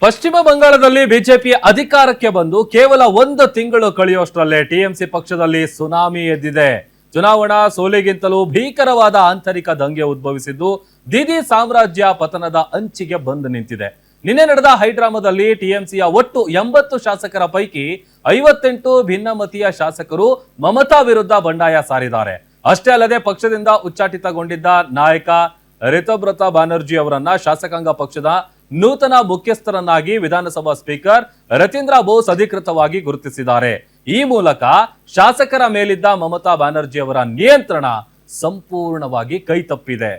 ಪಶ್ಚಿಮ ಬಂಗಾಳದಲ್ಲಿ ಬಿಜೆಪಿ ಅಧಿಕಾರಕ್ಕೆ ಬಂದು ಕೇವಲ 1 ತಿಂಗಳು ಕಳೆಯುವಷ್ಟರಲ್ಲೇ ಟಿಎಂಸಿ ಪಕ್ಷದಲ್ಲಿ ಸುನಾಮಿ ಎದ್ದಿದೆ. ಚುನಾವಣಾ ಸೋಲಿಗಿಂತಲೂ ಭೀಕರವಾದ ಆಂತರಿಕ ದಂಗೆ ಉದ್ಭವಿಸಿದ್ದು ದೀದಿ ಸಾಮ್ರಾಜ್ಯ ಪತನದ ಅಂಚಿಗೆ ಬಂದು ನಿಂತಿದೆ. ನಿನ್ನೆ ನಡೆದ ಹೈಡ್ರಾಮಾದಲ್ಲಿ ಟಿಎಂಸಿಯ ಒಟ್ಟು 80 ಶಾಸಕರ ಪೈಕಿ 58 ಭಿನ್ನಮತೀಯ ಶಾಸಕರು ಮಮತಾ ವಿರುದ್ಧ ಬಂಡಾಯ ಸಾರಿದ್ದಾರೆ. ಅಷ್ಟೇ ಅಲ್ಲದೆ ಪಕ್ಷದಿಂದ ಉಚ್ಚಾಟಿತಗೊಂಡಿದ್ದ ನಾಯಕ ರಿತಬ್ರತ ಬ್ಯಾನರ್ಜಿ ಅವರನ್ನ ಶಾಸಕಾಂಗ ಪಕ್ಷದ ನೂತನ ಮುಖ್ಯಸ್ಥರನ್ನಾಗಿ ವಿಧಾನಸಭಾ ಸ್ಪೀಕರ್ ರತೀಂದ್ರ ಬೋಸ್ ಅಧಿಕೃತವಾಗಿ ಗುರುತಿಸಿದ್ದಾರೆ. ಈ ಮೂಲಕ ಶಾಸಕರ ಮೇಲಿದ್ದ ಮಮತಾ ಬ್ಯಾನರ್ಜಿ ಅವರ ನಿಯಂತ್ರಣ ಸಂಪೂರ್ಣವಾಗಿ ಕೈತಪ್ಪಿದೆ.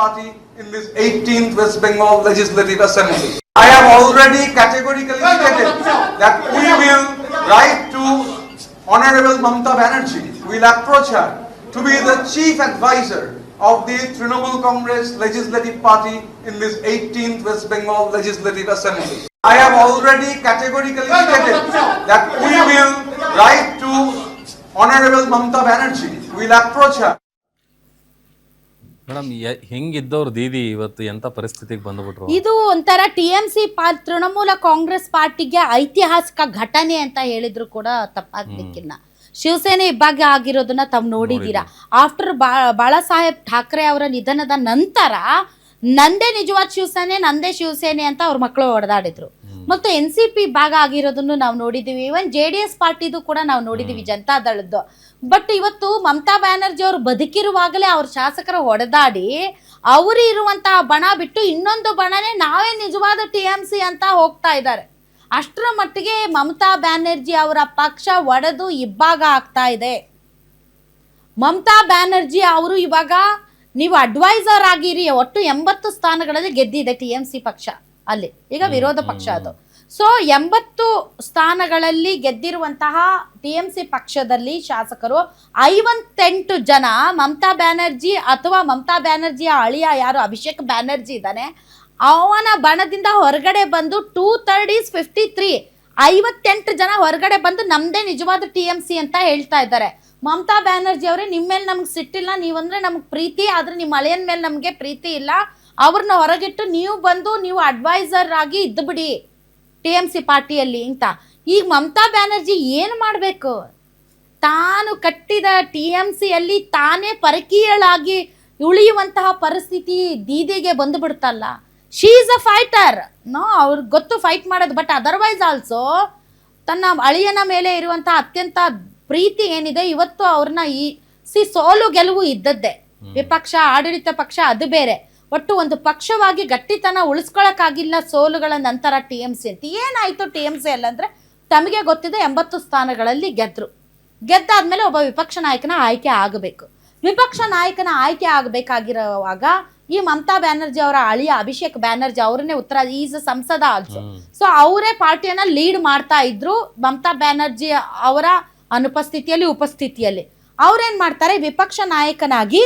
Party in this 18th West Bengal Legislative Assembly. I have already categorically stated that we will write to Honorable Mamata Banerjee. We will approach her to be the chief advisor of the Trinamool Congress Legislative Party in this 18th West Bengal Legislative Assembly. I have already categorically stated that we will write to Honorable Mamata Banerjee. We will approach her. Madam, ಹೆಂಗಿದ್ದವ್ರು ದೀದಿ ಇವತ್ತು ಎಂತ ಪರಿಸ್ಥಿತಿಗೆ ಬಂದ್ಬಿಟ್ರು? ಇದು ಒಂಥರ TMC Trinamool Congress ಪಾರ್ಟಿಗೆ ಐತಿಹಾಸಿಕ ಘಟನೆ ಅಂತ ಹೇಳಿದ್ರು ಕೂಡ ತಪ್ಪಾಗ್ಲಿಕ್ಕಿಲ್ಲ. ಶಿವಸೇನೆ ಇಬ್ಬಾಗ ಆಗಿರೋದನ್ನ ತಾವು ನೋಡಿದೀರಾ. ಆಫ್ಟರ್ ಬಾಳಾ ಸಾಹೇಬ್ ಠಾಕ್ರೆ ಅವರ ನಿಧನದ ನಂತರ ನಂದೇ ನಿಜವಾದ ಶಿವಸೇನೆ, ನಂದೇ ಶಿವಸೇನೆ ಅಂತ ಅವ್ರ ಮಕ್ಕಳು ಹೊಡೆದಾಡಿದ್ರು. ಮತ್ತು NCP ಭಾಗ ಆಗಿರೋದನ್ನು ನಾವು ನೋಡಿದೀವಿ. ಇವನ್ JDS ಪಾರ್ಟಿದು ಕೂಡ ನಾವು ನೋಡಿದೀವಿ, ಜನತಾದಳದ್ದು. ಬಟ್ ಇವತ್ತು ಮಮತಾ ಬ್ಯಾನರ್ಜಿ ಅವರು ಬದುಕಿರುವಾಗಲೇ ಅವ್ರ ಶಾಸಕರ ಹೊಡೆದಾಡಿ ಅವರು ಇರುವಂತಹ ಬಣ ಬಿಟ್ಟು ಇನ್ನೊಂದು ಬಣನೇ ನಾವೇ ನಿಜವಾದ TMC ಅಂತ ಹೋಗ್ತಾ ಇದ್ದಾರೆ. ಅಷ್ಟರ ಮಟ್ಟಿಗೆ ಮಮತಾ ಬ್ಯಾನರ್ಜಿ ಅವರ ಪಕ್ಷ ಒಡೆದು ಇಬ್ಬಾಗ ಆಗ್ತಾ ಇದೆ. ಮಮತಾ ಬ್ಯಾನರ್ಜಿ ಅವರು ಇವಾಗ ನೀವು ಅಡ್ವೈಸರ್ ಆಗಿರಿ, ಒಟ್ಟು 80 ಸ್ಥಾನಗಳಲ್ಲಿ ಗೆದ್ದಿದೆ TMC ಪಕ್ಷ. ಅಲ್ಲಿ ಈಗ ವಿರೋಧ ಪಕ್ಷ ಅದು. ಸೊ 80 ಸ್ಥಾನಗಳಲ್ಲಿ ಗೆದ್ದಿರುವಂತಹ TMC ಪಕ್ಷದಲ್ಲಿ ಶಾಸಕರು 58 ಜನ ಮಮತಾ ಬ್ಯಾನರ್ಜಿ ಅಥವಾ ಮಮತಾ ಬ್ಯಾನರ್ಜಿಯ ಅಳಿಯ ಯಾರು ಅಭಿಷೇಕ್ ಬ್ಯಾನರ್ಜಿ ಇದ್ದಾನೆ ಅವನ ಬಣದಿಂದ ಹೊರಗಡೆ ಬಂದು 2/3 is 53, 58 ಜನ ಹೊರಗಡೆ ಬಂದು ನಮ್ದೇ ನಿಜವಾದ TMC ಅಂತ ಹೇಳ್ತಾ ಇದ್ದಾರೆ. ಮಮತಾ ಬ್ಯಾನರ್ಜಿ ಅವರೇ, ನಿಮ್ಮ ಮೇಲೆ ನಮ್ಗೆ ಸಿಟ್ಟಿಲ್ಲ, ನೀವಂದ್ರೆ ನಮ್ಗೆ ಪ್ರೀತಿ, ಆದ್ರೆ ನಿಮ್ಮ ಅಳಿಯನ ಮೇಲೆ ನಮಗೆ ಪ್ರೀತಿ ಇಲ್ಲ, ಅವ್ರನ್ನ ಹೊರಗಿಟ್ಟು ನೀವು ಬಂದು ನೀವು ಅಡ್ವೈಸರ್ ಆಗಿ ಇದ್ದು ಬಿಡಿ TMC ಪಾರ್ಟಿಯಲ್ಲಿ ಅಂತ. ಈಗ ಮಮತಾ ಬ್ಯಾನರ್ಜಿ ಏನು ಮಾಡಬೇಕು? ತಾನು ಕಟ್ಟಿದ TMCಯಲ್ಲಿ ತಾನೇ ಪರಕೀಯಳಾಗಿ ಉಳಿಯುವಂತಹ ಪರಿಸ್ಥಿತಿ ದೀದಿಗೆ ಬಂದು ಬಿಡ್ತಲ್ಲ. She is a fighter. No, ಅವ್ರಿಗೆ ಗೊತ್ತು ಫೈಟ್ ಮಾಡೋದು. ಬಟ್ ಅದರ್ವೈಸ್ ಆಲ್ಸೋ ತನ್ನ ಅಳಿಯನ ಮೇಲೆ ಇರುವಂತಹ ಅತ್ಯಂತ ಪ್ರೀತಿ ಏನಿದೆ ಇವತ್ತು ಅವ್ರನ್ನ ಸೋಲು ಗೆಲುವು ಇದ್ದದ್ದೇ. ವಿಪಕ್ಷ ಆಡಳಿತ ಪಕ್ಷ ಅದು ಬೇರೆ. ಒಟ್ಟು ಒಂದು ಪಕ್ಷವಾಗಿ ಗಟ್ಟಿತನ ಉಳಿಸ್ಕೊಳಕ್ಕಾಗಿಲ್ಲ ಸೋಲುಗಳ ನಂತರ TMC ಅಂತ. ಏನಾಯ್ತು TMC ಅಲ್ಲಂದ್ರೆ ತಮಗೆ ಗೊತ್ತಿದೆ 80 ಸ್ಥಾನಗಳಲ್ಲಿ ಗೆದ್ದಾದ್ಮೇಲೆ ಒಬ್ಬ ವಿಪಕ್ಷ ನಾಯಕನ ಆಯ್ಕೆ ಆಗಬೇಕು. ವಿಪಕ್ಷ ನಾಯಕನ ಆಯ್ಕೆ ಆಗಬೇಕಾಗಿರುವಾಗ ಈ ಮಮತಾ ಬ್ಯಾನರ್ಜಿ ಅವರ ಅಳಿಯ ಅಭಿಷೇಕ್ ಬ್ಯಾನರ್ಜಿ ಅವರನ್ನೇ ಈಸ್ ಸಂಸದ ಆಲ್ಸೋ. ಸೊ ಅವರೇ ಪಾರ್ಟಿಯನ್ನ ಲೀಡ್ ಮಾಡ್ತಾ ಇದ್ರು ಮಮತಾ ಬ್ಯಾನರ್ಜಿ ಅವರ ಅನುಪಸ್ಥಿತಿಯಲ್ಲಿ ಉಪಸ್ಥಿತಿಯಲ್ಲಿ. ಅವ್ರೇನ್ ಮಾಡ್ತಾರೆ, ವಿಪಕ್ಷ ನಾಯಕನಾಗಿ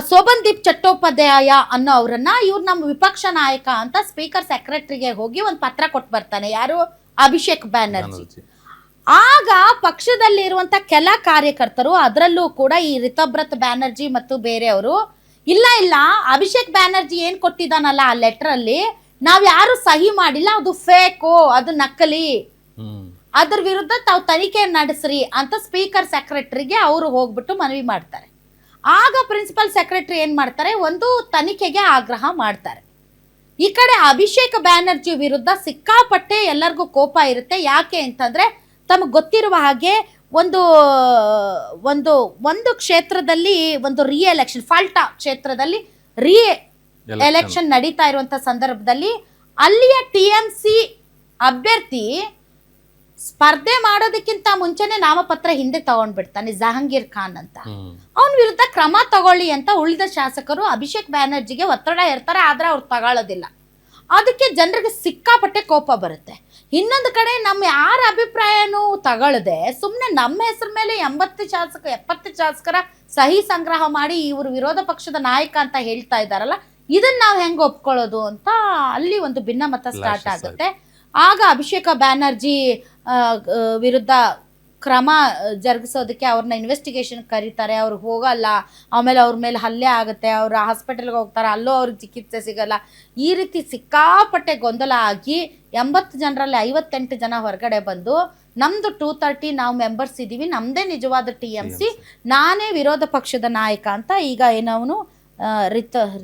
ಶೋಭನ್ದೀಪ್ ಚಟ್ಟೋಪಾಧ್ಯಾಯ ಅನ್ನೋ ಅವರನ್ನ ಇವ್ರು ನಮ್ಮ ವಿಪಕ್ಷ ನಾಯಕ ಅಂತ ಸ್ಪೀಕರ್ ಸೆಕ್ರೆಟರಿಗೆ ಹೋಗಿ ಒಂದು ಪತ್ರ ಕೊಟ್ಟು ಬರ್ತಾನೆ. ಯಾರು? ಅಭಿಷೇಕ್ ಬ್ಯಾನರ್ಜಿ. ಆಗ ಪಕ್ಷದಲ್ಲಿರುವಂತ ಕೆಲ ಕಾರ್ಯಕರ್ತರು, ಅದರಲ್ಲೂ ಕೂಡ ಈ ರಿತಬ್ರತ್ ಬ್ಯಾನರ್ಜಿ ಮತ್ತು ಬೇರೆಯವರು, ಇಲ್ಲ ಅಭಿಷೇಕ್ ಬ್ಯಾನರ್ಜಿ ಏನ್ ಕೊಟ್ಟಿದ್ದಾನಲ್ಲ ಆ ಲೆಟರ್ ಅಲ್ಲಿ ನಾವ್ ಯಾರು ಸಹಿ ಮಾಡಿಲ್ಲ, ಅದು ಫೇಕು, ಅದು ನಕಲಿ, ಅದ್ರ ವಿರುದ್ಧ ತಾವು ತನಿಖೆ ನಡೆಸ್ರಿ ಅಂತ ಸ್ಪೀಕರ್ ಸೆಕ್ರೆಟರಿಗೆ ಅವರು ಹೋಗ್ಬಿಟ್ಟು ಮನವಿ ಮಾಡ್ತಾರೆ. ಆಗ ಪ್ರಿನ್ಸಿಪಲ್ ಸೆಕ್ರೆಟರಿ ಏನ್ ಮಾಡ್ತಾರೆ, ಒಂದು ತನಿಖೆಗೆ ಆಗ್ರಹ ಮಾಡ್ತಾರೆ. ಈ ಕಡೆ ಅಭಿಷೇಕ್ ಬ್ಯಾನರ್ಜಿ ವಿರುದ್ಧ ಸಿಕ್ಕಾಪಟ್ಟೆ ಎಲ್ಲರಿಗೂ ಕೋಪ ಇರುತ್ತೆ. ಯಾಕೆ ಅಂತಂದ್ರೆ ತಮಗೆ ಗೊತ್ತಿರುವ ಹಾಗೆ ಒಂದು ಕ್ಷೇತ್ರದಲ್ಲಿ ಒಂದು ಎಲೆಕ್ಷನ್ ಫಾಲ್ಟಾ ಕ್ಷೇತ್ರದಲ್ಲಿ ಎಲೆಕ್ಷನ್ ನಡೀತಾ ಇರುವಂತ ಸಂದರ್ಭದಲ್ಲಿ ಅಲ್ಲಿಯ TMC ಅಭ್ಯರ್ಥಿ ಸ್ಪರ್ಧೆ ಮಾಡೋದಕ್ಕಿಂತ ಮುಂಚೆನೆ ನಾಮಪತ್ರ ಹಿಂದೆ ತಗೊಂಡ್ಬಿಡ್ತಾನೆ, ಜಹಾಂಗೀರ್ ಖಾನ್ ಅಂತ. ಅವನ ವಿರುದ್ಧ ಕ್ರಮ ತಗೊಳ್ಳಿ ಅಂತ ಉಳಿದ ಶಾಸಕರು ಅಭಿಷೇಕ್ ಬ್ಯಾನರ್ಜಿಗೆ ಒತ್ತಡ ಇರ್ತಾರೆ, ಆದ್ರೆ ಅವ್ರು ತಗೊಳ್ಳೋದಿಲ್ಲ. ಅದಕ್ಕೆ ಜನರಿಗೆ ಸಿಕ್ಕಾಪಟ್ಟೆ ಕೋಪ ಬರುತ್ತೆ. ಇನ್ನೊಂದು ಕಡೆ ನಮ್ಮ ಯಾರ ಅಭಿಪ್ರಾಯನೂ ತಗೊಳ್ಳದೆ ಸುಮ್ಮನೆ ನಮ್ಮ ಹೆಸರ ಮೇಲೆ 70 ಶಾಸಕರ ಸಹಿ ಸಂಗ್ರಹ ಮಾಡಿ ಇವರು ವಿರೋಧ ಪಕ್ಷದ ನಾಯಕ ಅಂತ ಹೇಳ್ತಾ ಇದ್ದಾರಲ್ಲ, ಇದನ್ನ ನಾವು ಹೆಂಗೆ ಒಪ್ಕೊಳ್ಳೋದು ಅಂತ ಅಲ್ಲಿ ಒಂದು ಭಿನ್ನಮತ ಸ್ಟಾರ್ಟ್ ಆಗುತ್ತೆ. ಆಗ ಅಭಿಷೇಕ ಬ್ಯಾನರ್ಜಿ ವಿರುದ್ಧ ಕ್ರಮ ಜರುಗಿಸೋದಕ್ಕೆ ಅವ್ರನ್ನ ಇನ್ವೆಸ್ಟಿಗೇಷನ್ ಕರೀತಾರೆ, ಅವ್ರಿಗೆ ಹೋಗಲ್ಲ, ಆಮೇಲೆ ಅವ್ರ ಮೇಲೆ ಹಲ್ಲೆ ಆಗುತ್ತೆ, ಅವ್ರು ಹಾಸ್ಪಿಟಲ್ಗೆ ಹೋಗ್ತಾರೆ, ಅಲ್ಲೂ ಅವ್ರಿಗೆ ಚಿಕಿತ್ಸೆ ಸಿಗಲ್ಲ. ಈ ರೀತಿ ಸಿಕ್ಕಾಪಟ್ಟೆ ಗೊಂದಲ ಆಗಿ 80 ಜನರಲ್ಲಿ 58 ಜನ ಹೊರಗಡೆ ಬಂದು ನಮ್ಮದು 230 ನಾವು ಮೆಂಬರ್ಸ್ ಇದ್ದೀವಿ, ನಮ್ಮದೇ ನಿಜವಾದ TMC, ನಾನೇ ವಿರೋಧ ಪಕ್ಷದ ನಾಯಕ ಅಂತ ಈಗ ಏನವನು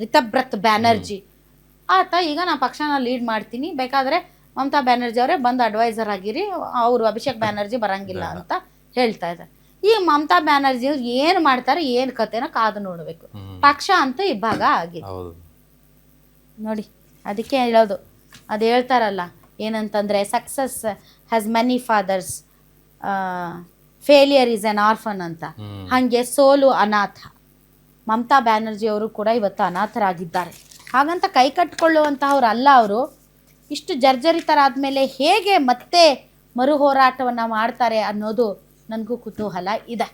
ರಿತಬ್ರತ್ ಬ್ಯಾನರ್ಜಿ ಆತ ಈಗ ನಾನು ಪಕ್ಷನ ಲೀಡ್ ಮಾಡ್ತೀನಿ, ಬೇಕಾದರೆ ಮಮತಾ ಬ್ಯಾನರ್ಜಿ ಅವರೇ ಬಂದು ಅಡ್ವೈಸರ್ ಆಗಿರಿ, ಅವರು ಅಭಿಷೇಕ್ ಬ್ಯಾನರ್ಜಿ ಬರಂಗಿಲ್ಲ ಅಂತ ಹೇಳ್ತಾ ಇದ್ದಾರೆ. ಈ ಮಮತಾ ಬ್ಯಾನರ್ಜಿ ಅವ್ರು ಏನು ಮಾಡ್ತಾರೆ, ಏನು ಕತೆನ ಕಾದು ನೋಡಬೇಕು. ಪಕ್ಷ ಅಂತೂ ಇಬ್ಬಾಗ ಆಗಿದೆ ನೋಡಿ. ಅದಕ್ಕೆ ಹೇಳೋದು, ಅದು ಹೇಳ್ತಾರಲ್ಲ ಏನಂತಂದರೆ, success has many fathers, failure is an orphan ಅಂತ. ಹಾಗೆ ಸೋಲು ಅನಾಥ. ಮಮತಾ ಬ್ಯಾನರ್ಜಿ ಅವರು ಕೂಡ ಇವತ್ತು ಅನಾಥರಾಗಿದ್ದಾರೆ. ಹಾಗಂತ ಕೈ ಕಟ್ಕೊಳ್ಳುವಂತಹವ್ರು ಅಲ್ಲ ಅವರು. ಇಷ್ಟು ಜರ್ಜರಿತರಾದ ಹೇಗೆ ಮತ್ತೆ ಮರು ಹೋರಾಟವನ್ನು ಮಾಡ್ತಾರೆ ಅನ್ನೋದು ನನಗೂ ಕುತೂಹಲ ಇದೆ.